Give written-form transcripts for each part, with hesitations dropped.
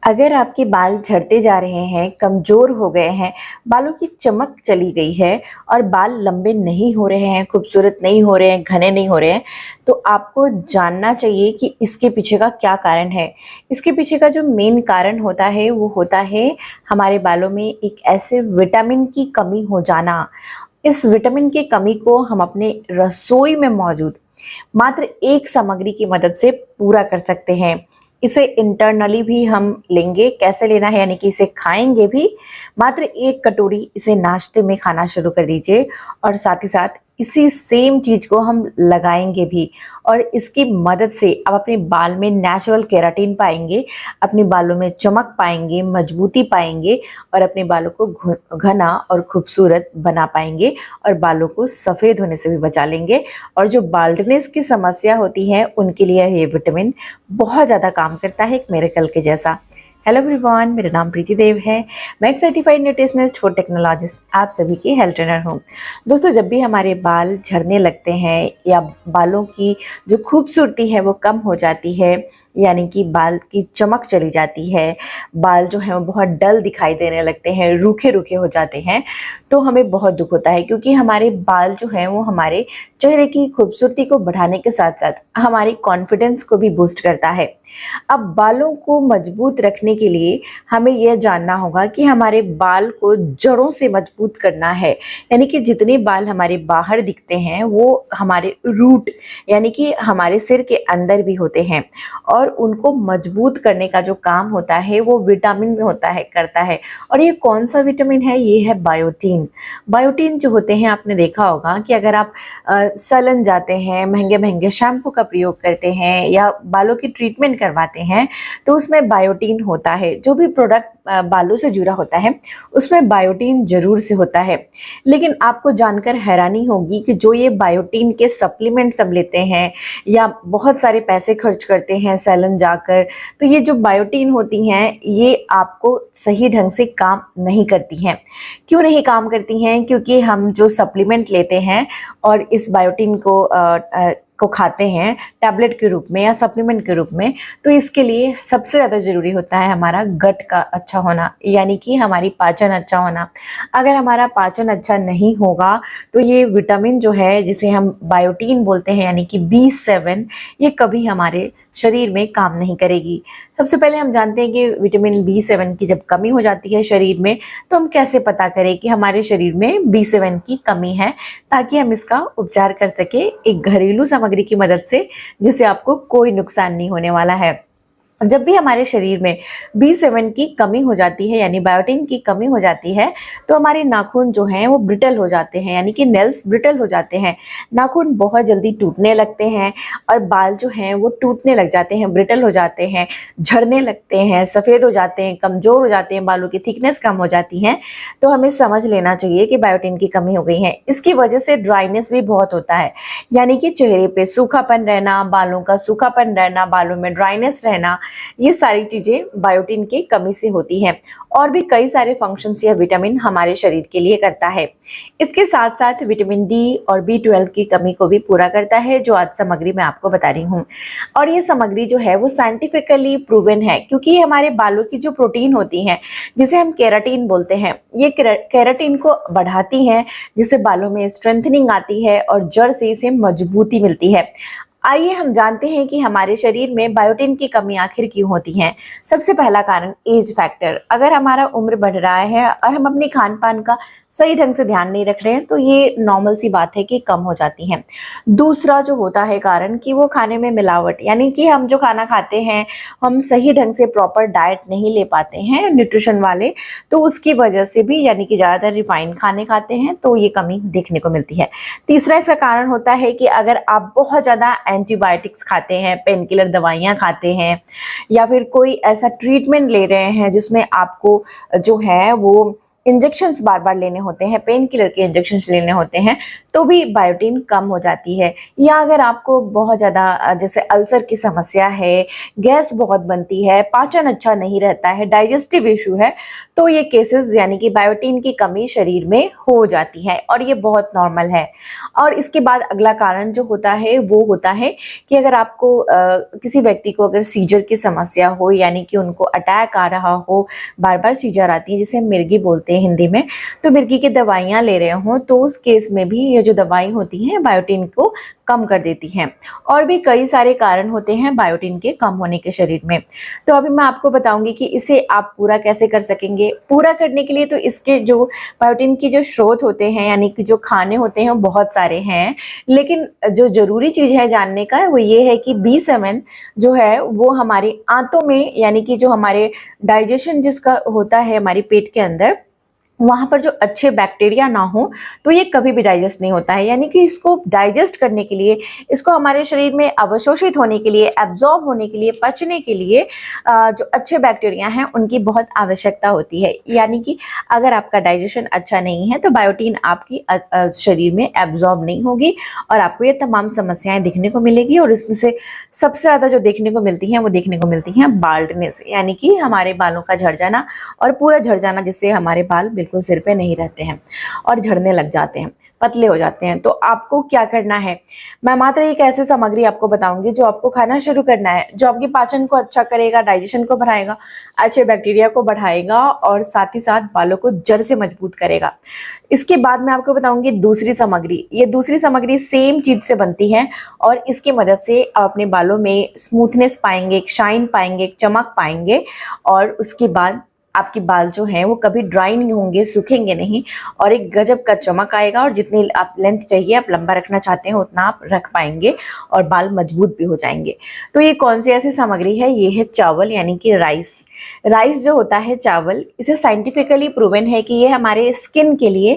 अगर आपके बाल झड़ते जा रहे हैं, कमज़ोर हो गए हैं, बालों की चमक चली गई है और बाल लंबे नहीं हो रहे हैं, खूबसूरत नहीं हो रहे हैं, घने नहीं हो रहे हैं, तो आपको जानना चाहिए कि इसके पीछे का क्या कारण है। इसके पीछे का जो मेन कारण होता है, वो होता है हमारे बालों में एक ऐसे विटामिन की कमी हो जाना। इस विटामिन की कमी को हम अपने रसोई में मौजूद मात्र एक सामग्री की मदद से पूरा कर सकते हैं। इसे इंटरनली भी हम लेंगे, कैसे लेना है यानी कि इसे खाएंगे भी। मात्र एक कटोरी इसे नाश्ते में खाना शुरू कर दीजिए और साथ ही साथ इसी सेम चीज को हम लगाएंगे भी और इसकी मदद से आप अपने बाल में नेचुरल केराटिन पाएंगे, अपने बालों में चमक पाएंगे, मजबूती पाएंगे और अपने बालों को घना और खूबसूरत बना पाएंगे और बालों को सफेद होने से भी बचा लेंगे। और जो बाल्डनेस की समस्या होती है उनके लिए ये विटामिन बहुत ज़्यादा काम करता है, एक मिरेकल के जैसा। हेलो एवरीवन, मेरा नाम प्रीति देव है। मैं एक सर्टिफाइड न्यूट्रिशनिस्ट फूड टेक्नोलॉजिस्ट, आप सभी की हेल्थ ट्रेनर हूँ। दोस्तों, जब भी हमारे बाल झड़ने लगते हैं या बालों की जो खूबसूरती है वो कम हो जाती है, यानी कि बाल की चमक चली जाती है, बाल जो है वो बहुत डल दिखाई देने लगते हैं, रूखे रूखे हो जाते हैं, तो हमें बहुत दुख होता है क्योंकि हमारे बाल जो हैं वो हमारे चेहरे की खूबसूरती को बढ़ाने के साथ साथ हमारी कॉन्फिडेंस को भी बूस्ट करता है। अब बालों को मजबूत रखने के लिए हमें यह जानना होगा कि हमारे बाल को जड़ों से मजबूत करना है, यानी कि जितने बाल हमारे बाहर दिखते हैं वो हमारे रूट यानी कि हमारे सिर के अंदर भी होते हैं और उनको मजबूत करने का जो काम होता है वो विटामिन में होता है, करता है। और ये कौन सा विटामिन है? ये है बायोटीन। बायोटीन जो होते हैं, आपने देखा होगा कि अगर आप सैलून जाते हैं, महंगे महंगे शैम्पू का प्रयोग करते हैं या बालों की ट्रीटमेंट करवाते हैं तो उसमें बायोटीन होता है। जो भी प्रोडक्ट बालों से जुड़ा होता है उसमें बायोटीन जरूर से होता है। लेकिन आपको जानकर हैरानी होगी कि जो ये बायोटीन के सप्लीमेंट सब लेते हैं या बहुत सारे पैसे खर्च करते हैं सैलून जाकर, तो ये जो बायोटीन होती हैं ये आपको सही ढंग से काम नहीं करती हैं। क्यों नहीं काम करती हैं? क्योंकि हम जो सप्लीमेंट लेते हैं और इस बायोटीन को खाते हैं टैबलेट के रूप में या सप्लीमेंट के रूप में, तो इसके लिए सबसे ज़्यादा ज़रूरी होता है हमारा गट का अच्छा होना, यानी कि हमारी पाचन अच्छा होना। अगर हमारा पाचन अच्छा नहीं होगा तो ये विटामिन जो है जिसे हम बायोटीन बोलते हैं यानी कि B7, ये कभी हमारे शरीर में काम नहीं करेगी। सबसे पहले हम जानते हैं कि विटामिन B7 की जब कमी हो जाती है शरीर में तो हम कैसे पता करें कि हमारे शरीर में B7 की कमी है, ताकि हम इसका उपचार कर सके एक घरेलू सामग्री की मदद से, जिससे आपको कोई नुकसान नहीं होने वाला है। जब भी हमारे शरीर में B7 की कमी हो जाती है यानी बायोटीन की कमी हो जाती है तो हमारे नाखून जो हैं वो ब्रिटल हो जाते हैं, यानी कि नेल्स ब्रिटल हो जाते हैं। नाखून बहुत जल्दी टूटने लगते हैं और बाल जो हैं वो टूटने लग जाते हैं, ब्रिटल हो जाते हैं, झड़ने लगते हैं, सफ़ेद हो जाते हैं, कमज़ोर हो जाते हैं, बालों की थिकनेस कम हो जाती है। तो हमें समझ लेना चाहिए कि बायोटीन की कमी हो गई है। इसकी वजह से ड्राइनेस भी बहुत होता है, यानी कि चेहरे पे सूखापन रहना, बालों का सूखापन रहना, बालों में ड्राइनेस रहना, ये सारी चीजें बायोटीन की कमी से होती हैं। और भी कई सारे फंक्शंस यह विटामिन हमारे शरीर के लिए करता है। इसके साथ साथ विटामिन डी और B12 की कमी को भी पूरा करता है, जो आज सामग्री मैं आपको बता रही हूँ। और ये सामग्री जो है वो साइंटिफिकली प्रूवन है, क्योंकि ये हमारे बालों की जो प्रोटीन होती है जिसे हम केराटिन बोलते हैं, ये केराटिन को बढ़ाती हैं, जिससे बालों में स्ट्रेंथनिंग आती है और जड़ से इसे मजबूती मिलती है। आइए हम जानते हैं कि हमारे शरीर में बायोटीन की कमी आखिर क्यों होती है। सबसे पहला कारण एज फैक्टर। अगर हमारा उम्र बढ़ रहा है और हम अपने खान पान का सही ढंग से ध्यान नहीं रख रहे हैं तो ये नॉर्मल सी बात है कि कम हो जाती हैं। दूसरा जो होता है कारण कि वो खाने में मिलावट, यानी कि हम जो खाना खाते हैं हम सही ढंग से प्रॉपर डाइट नहीं ले पाते हैं न्यूट्रिशन वाले, तो उसकी वजह से भी, यानी कि ज़्यादातर रिफाइंड खाने खाते हैं तो ये कमी देखने को मिलती है। तीसरा इसका कारण होता है कि अगर आप बहुत ज़्यादा एंटीबायोटिक्स खाते हैं, पेन किलर दवाइयाँ खाते हैं या फिर कोई ऐसा ट्रीटमेंट ले रहे हैं जिसमें आपको जो है वो इंजेक्शंस बार बार लेने होते हैं, पेन किलर के इंजेक्शंस लेने होते हैं, तो भी बायोटिन कम हो जाती है। या अगर आपको बहुत ज़्यादा जैसे अल्सर की समस्या है, गैस बहुत बनती है, पाचन अच्छा नहीं रहता है, डाइजेस्टिव इशू है, तो ये केसेस यानी कि बायोटिन की कमी शरीर में हो जाती है और ये बहुत नॉर्मल है। और इसके बाद अगला कारण जो होता है वो होता है कि अगर आपको किसी व्यक्ति को अगर सीजर की समस्या हो, यानी कि उनको अटैक आ रहा हो, बार बार सीजर आती है जिसे हम मिर्गी बोलते हैं हिंदी में, तो मिर्गी की दवाइयाँ ले रहे हों तो उस केस में भी ये जो दवाई होती है बायोटिन को कम कर देती हैं। और भी कई सारे कारण होते हैं बायोटिन के कम होने के शरीर में। तो अभी मैं आपको बताऊंगी कि इसे आप पूरा कैसे कर सकेंगे। पूरा करने के लिए तो इसके जो बायोटिन की जो स्रोत होते हैं, यानी कि जो खाने होते हैं, वो बहुत सारे हैं, लेकिन जो जरूरी चीज है जानने का वो ये है कि B7 जो है वो हमारे आंतों में, यानी कि जो हमारे डाइजेशन जिसका होता है हमारे पेट के अंदर, वहाँ पर जो अच्छे बैक्टीरिया ना हो तो ये कभी भी डाइजेस्ट नहीं होता है। यानी कि इसको डाइजेस्ट करने के लिए, इसको हमारे शरीर में अवशोषित होने के लिए, एब्जॉर्ब होने के लिए, पचने के लिए जो अच्छे बैक्टीरिया हैं उनकी बहुत आवश्यकता होती है। यानी कि अगर आपका डाइजेशन अच्छा नहीं है तो बायोटिन आपकी शरीर में एब्जॉर्ब नहीं होगी और आपको ये तमाम समस्याएं दिखने को मिलेगी। और इसमें से सबसे ज़्यादा जो देखने को मिलती हैं वो देखने को मिलती हैं बाल्डनेस, यानी कि हमारे बालों का झड़ जाना, और पूरा झड़ जाना जिससे हमारे बाल बिल्कुल सिर पे नहीं रहते हैं और झड़ने लग जाते हैं, पतले हो जाते हैं। तो आपको क्या करना है, मैं मात्र एक ऐसी सामग्री आपको बताऊंगी जो आपको खाना शुरू करना है, जो आपके पाचन को अच्छा करेगा, डाइजेशन को बढ़ाएगा, अच्छे बैक्टीरिया को बढ़ाएगा और साथ ही साथ बालों को जड़ से मजबूत करेगा। इसके बाद मैं आपको बताऊंगी दूसरी सामग्री। ये दूसरी सामग्री सेम चीज से बनती है और इसकी मदद से आप अपने बालों में स्मूथनेस पाएंगे, एक शाइन पाएंगे, एक चमक पाएंगे, और उसके बाद आपके बाल जो हैं वो कभी ड्राई नहीं होंगे, सूखेंगे नहीं, और एक गजब का चमक आएगा। और जितनी आप लेंथ चाहिए, आप लंबा रखना चाहते हैं, उतना आप रख पाएंगे और बाल मजबूत भी हो जाएंगे। तो ये कौन सी ऐसी सामग्री है, ये है चावल, यानी कि राइस। राइस जो होता है, चावल, इसे साइंटिफिकली प्रूवन है कि ये हमारे स्किन के लिए,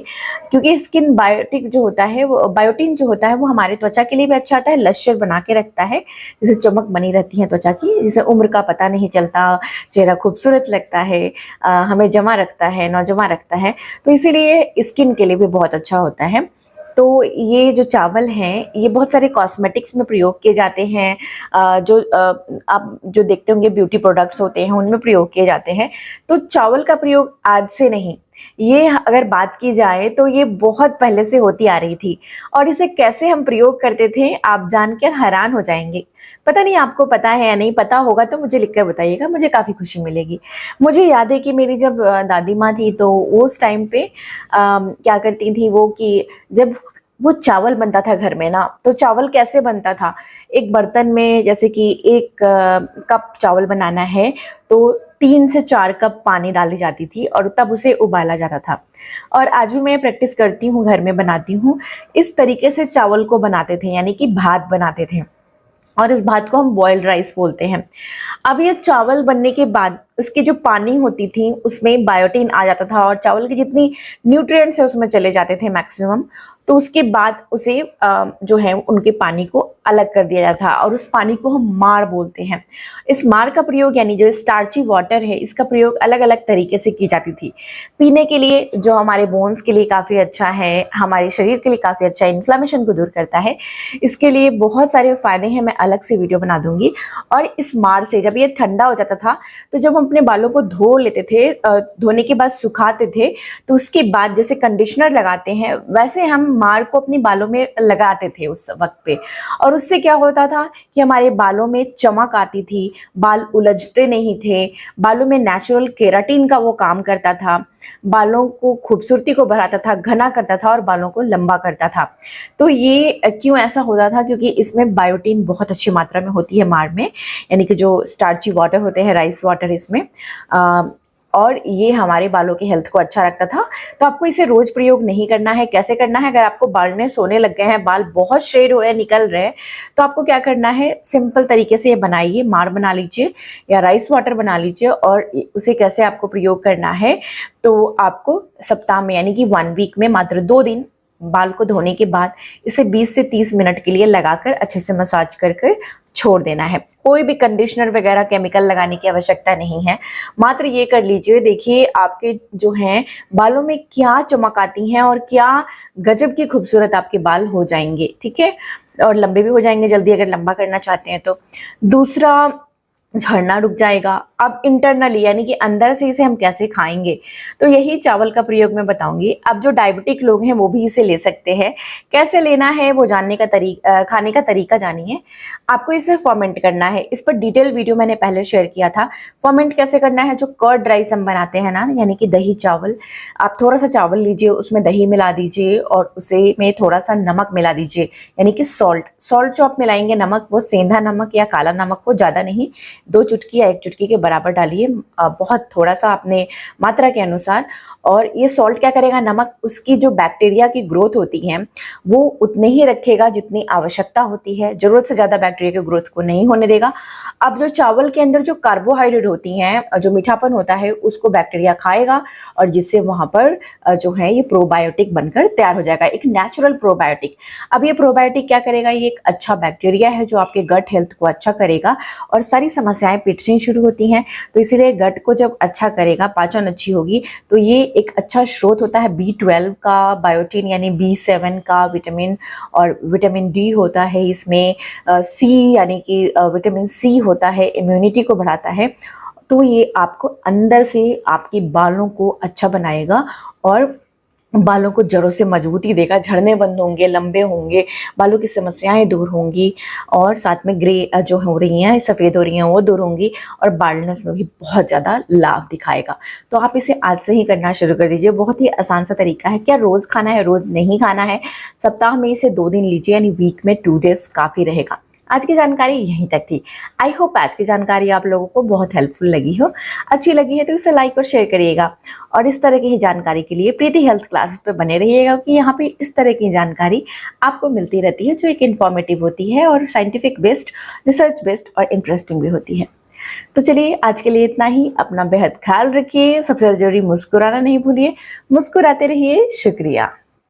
क्योंकि स्किन बायोटिक जो होता है वो, बायोटिन जो होता है वो हमारे त्वचा के लिए भी अच्छा होता है, लश्यर बना के रखता है, जिससे चमक बनी रहती है त्वचा की, जिससे उम्र का पता नहीं चलता, चेहरा खूबसूरत लगता है, हमें जमा रखता है, नौजवान रखता है। तो इसीलिए स्किन के लिए भी बहुत अच्छा होता है। तो ये जो चावल हैं ये बहुत सारे कॉस्मेटिक्स में प्रयोग किए जाते हैं, जो आप जो देखते होंगे ब्यूटी प्रोडक्ट्स होते हैं उनमें प्रयोग किए जाते हैं। तो चावल का प्रयोग आज से नहीं, ये अगर बात की जाए तो ये बहुत पहले से होती आ रही थी। और इसे कैसे हम प्रयोग करते थे आप जानकर हैरान हो जाएंगे। पता नहीं आपको पता है या नहीं, पता होगा तो मुझे लिख कर बताइएगा, मुझे काफ़ी खुशी मिलेगी। मुझे याद है कि मेरी जब दादी माँ थी तो उस टाइम पे क्या करती थी वो, कि जब वो चावल बनता था घर में ना, तो चावल कैसे बनता था, एक बर्तन में जैसे कि 1 कप चावल बनाना है तो 3 से 4 कप पानी डाली जाती थी और तब उसे उबाला जाता था। और आज भी मैं प्रैक्टिस करती हूँ, घर में बनाती हूँ। इस तरीके से चावल को बनाते थे, यानी कि भात बनाते थे, और इस भात को हम बॉइल्ड राइस बोलते हैं। अब ये चावल बनने के बाद उसकी जो पानी होती थी उसमें बायोटिन आ जाता था और चावल की जितनी न्यूट्रिएंट्स है उसमें चले जाते थे मैक्सिमम। तो उसके बाद उसे जो है उनके पानी को अलग कर दिया जाता था और उस पानी को हम मार बोलते हैं। इस मार का प्रयोग, यानी जो स्टार्ची वाटर है, इसका प्रयोग अलग अलग तरीके से की जाती थी। पीने के लिए, जो हमारे बोन्स के लिए काफ़ी अच्छा है, हमारे शरीर के लिए काफ़ी अच्छा है, इन्फ्लामेशन को दूर करता है, इसके लिए बहुत सारे फायदे हैं, मैं अलग से वीडियो बना दूंगी। और इस मार से जब ये ठंडा हो जाता था तो जब हम अपने बालों को धो लेते थे, धोने के बाद सुखाते थे, तो उसके बाद जैसे कंडीशनर लगाते हैं वैसे हम मार को अपने बालों में लगाते थे उस वक्त पे। और उससे क्या होता था कि हमारे बालों में चमक आती थी, बाल उलझते नहीं थे, बालों में नेचुरल केराटिन का वो काम करता था, बालों को खूबसूरती को बढ़ाता था, घना करता था और बालों को लंबा करता था। तो ये क्यों ऐसा होता था, क्योंकि इसमें बायोटिन बहुत अच्छी मात्रा में होती है मार में, यानी कि जो स्टार्ची वाटर होते हैं, राइस वाटर इसमें, और ये हमारे बालों की हेल्थ को अच्छा रखता था। तो आपको इसे रोज प्रयोग नहीं करना है। कैसे करना है, अगर आपको बालनेस होने लग गए हैं, बाल बहुत शेड हो रहे हैं, निकल रहे हैं, तो आपको क्या करना है, सिंपल तरीके से ये बनाइए, मार बना लीजिए या राइस वाटर बना लीजिए। और उसे कैसे आपको प्रयोग करना है, तो आपको सप्ताह में, यानी कि 1 वीक में मात्र 2 दिन बाल को धोने के बाद इसे 20 से 30 मिनट के लिए लगाकर अच्छे से मसाज कर कर छोड़ देना है। कोई भी कंडीशनर वगैरह केमिकल लगाने की आवश्यकता नहीं है, मात्र ये कर लीजिए। देखिए आपके जो हैं बालों में क्या चमक आती है और क्या गजब की खूबसूरत आपके बाल हो जाएंगे, ठीक है, और लंबे भी हो जाएंगे जल्दी अगर लंबा करना चाहते हैं तो। दूसरा, झड़ना रुक जाएगा। अब इंटरनली यानी कि अंदर से इसे हम कैसे खाएंगे, तो यही चावल का प्रयोग मैं बताऊंगी। अब जो डायबिटिक लोग हैं वो भी इसे ले सकते हैं। कैसे लेना है वो जानने का खाने का तरीका जानिए। आपको इसे फर्मेंट करना है, इस पर डिटेल वीडियो मैंने पहले शेयर किया था। फर्मेंट कैसे करना है, जो कर्ड राइस हम बनाते हैं ना, यानी कि दही चावल, आप थोड़ा सा चावल लीजिए, उसमें दही मिला दीजिए और उसे में थोड़ा सा नमक मिला दीजिए, यानी कि सॉल्ट जो आप मिलाएंगे नमक, वो सेंधा नमक या काला नमक हो, ज्यादा नहीं, 2 चुटकी या 1 चुटकी के बराबर डालिए, बहुत थोड़ा सा अपने मात्रा के अनुसार। और ये सॉल्ट क्या करेगा, नमक उसकी जो बैक्टीरिया की ग्रोथ होती है वो उतने ही रखेगा जितनी आवश्यकता होती है, जरूरत से ज्यादा बैक्टीरिया की ग्रोथ को नहीं होने देगा। अब जो चावल के अंदर जो कार्बोहाइड्रेट होती हैं, जो मीठापन होता है, उसको बैक्टीरिया खाएगा और जिससे वहां पर जो है ये प्रोबायोटिक बनकर तैयार हो जाएगा, एक नेचुरल प्रोबायोटिक। अब ये प्रोबायोटिक क्या करेगा, ये एक अच्छा बैक्टीरिया है जो आपके गट हेल्थ को अच्छा करेगा और सारी समस्याएं पेट से ही शुरू होती हैं, तो इसीलिए गट को जब अच्छा करेगा, पाचन अच्छी होगी, तो ये एक अच्छा स्रोत होता है B12 का, बायोटिन यानी B7 का विटामिन, और विटामिन डी होता है इसमें, सी यानी कि विटामिन सी होता है, इम्यूनिटी को बढ़ाता है। तो ये आपको अंदर से आपके बालों को अच्छा बनाएगा और बालों को जड़ों से मजबूती देगा, झड़ने बंद होंगे, लंबे होंगे, बालों की समस्याएं दूर होंगी और साथ में ग्रे जो हो रही हैं, सफ़ेद हो रही हैं, वो दूर होंगी और बाल्डनेस में भी बहुत ज़्यादा लाभ दिखाएगा। तो आप इसे आज से ही करना शुरू कर दीजिए, बहुत ही आसान सा तरीका है। क्या रोज़ खाना है, रोज़ नहीं खाना है, सप्ताह में इसे 2 दिन लीजिए, यानी वीक में 2 डेज काफ़ी रहेगा। आज की जानकारी यहीं तक थी। आई होप आज की जानकारी आप लोगों को बहुत हेल्पफुल लगी हो। अच्छी लगी है तो इसे लाइक और शेयर करिएगा और इस तरह की ही जानकारी के लिए प्रीति हेल्थ क्लासेस पे बने रहिएगा, क्योंकि यहाँ पे इस तरह की जानकारी आपको मिलती रहती है जो एक इन्फॉर्मेटिव होती है और साइंटिफिक बेस्ड, रिसर्च बेस्ड और इंटरेस्टिंग भी होती है। तो चलिए आज के लिए इतना ही। अपना बेहद ख्याल रखिए, सबसे जरूरी मुस्कुराना नहीं भूलिए, मुस्कुराते रहिए। शुक्रिया।